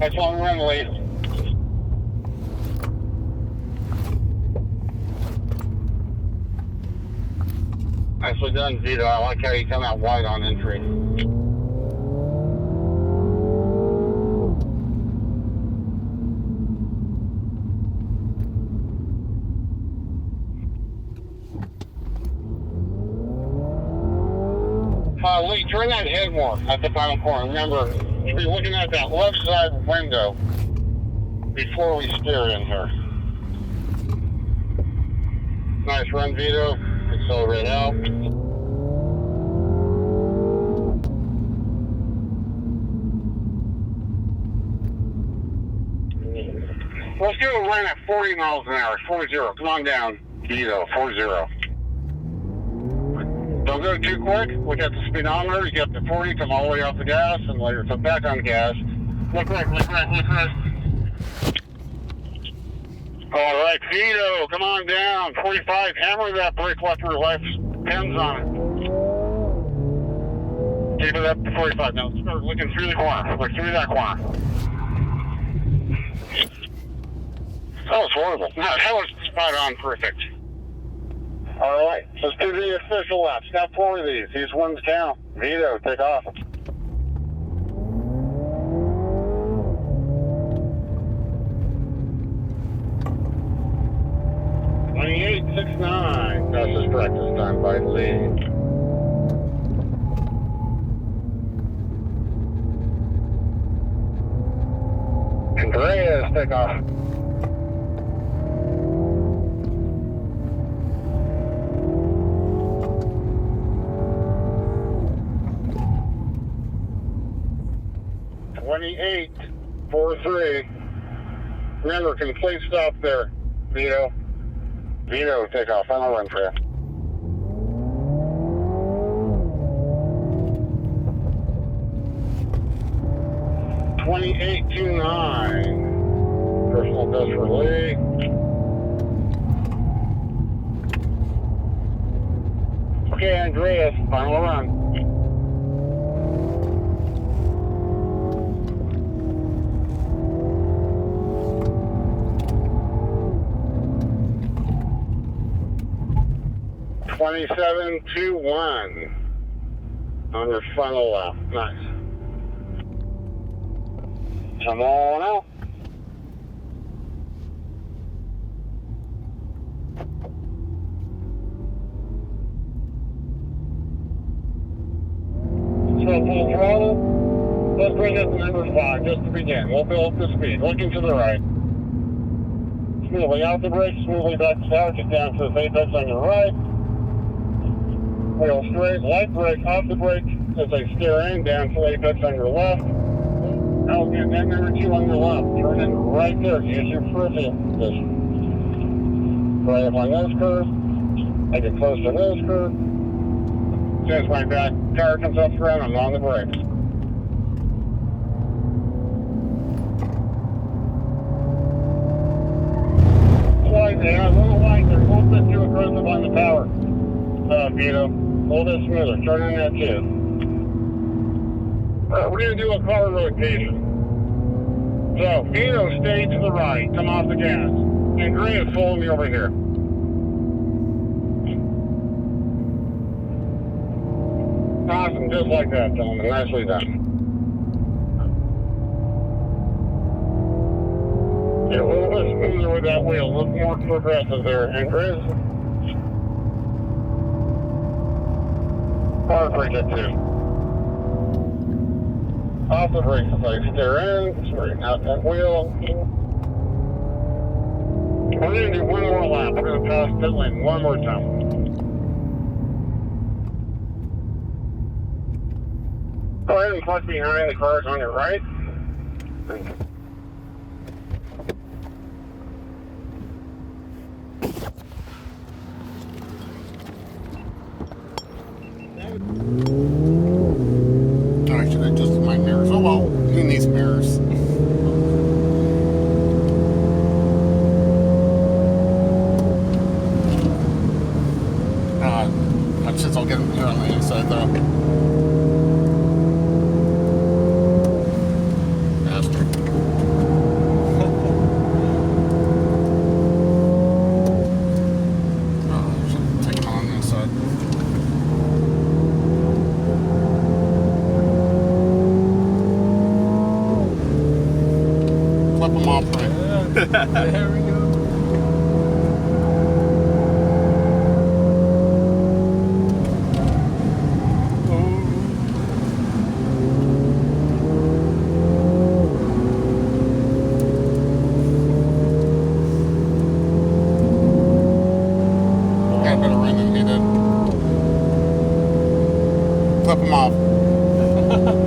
That's on run lead. Nicely done, Vito. I like how you come out wide on entry. Lee, turn that head more at the final corner. Remember, you'll be looking at that left side window before we steer in here. Nice run, Vito. Accelerate out. Let's do a run at 40 miles an hour. 40. Come on down, Vito. 40. Don't go too quick. Look at the speedometer. You get up to 40, come all the way off the gas, and lay your foot back on gas. Look right, look right, look right. All right, Vito, come on down. 45, hammer that brake left or left. Depends on it. Keep it up to 45. Now start looking through the corner. Look through that corner. That was horrible. No, that was spot on perfect. All right, let's do the official laps. Now 4 of these. These ones count. Vito, take off. .2869. That's his practice time by Lee. Andreas, take off. .2843. Remember, complete stop there, Vito. Vito, take off. Final run for you. .2829. Personal best for Lee. Okay, Andreas, final run. .2721 on your final lap. Nice. Come on out. So full throttle. Let's bring up to number 5 just to begin. We'll build up the speed. Looking to the right. Smoothly out the brake, smoothly back south, get down to the apex on your right. Wheel straight, light brake, off the brake as they steer in, down to apex on your left. Now we'll get that number 2 on your left. Turn in right there, use your peripheral position. Right up on this curve, I get close to this curve. As soon as my back tire comes off the ground, I'm on the brakes. Slide there, a little light there, a little bit too aggressive on the power. Vito, a little bit smoother, turn in that too. Alright, we're going to do a car rotation. So, Vito, stay to the right, come off the gas. Andreas, follow me over here. Awesome, just like that, gentlemen. Nicely done. Get a little bit smoother with that wheel, a little more progressive there, Andreas. Power brake it too. Off the brakes as I steer in, straighten out that wheel. We're going to do one more lap. We're going to pass pit lane one more time. Go ahead and park behind the cars on your right. Thank you. Oh, I should have adjusted my mirrors. Oh well, in these mirrors. Watch this, I'll get them here on the inside though. Faster. them off right. There we go. Got a better run than he did. Flip them off.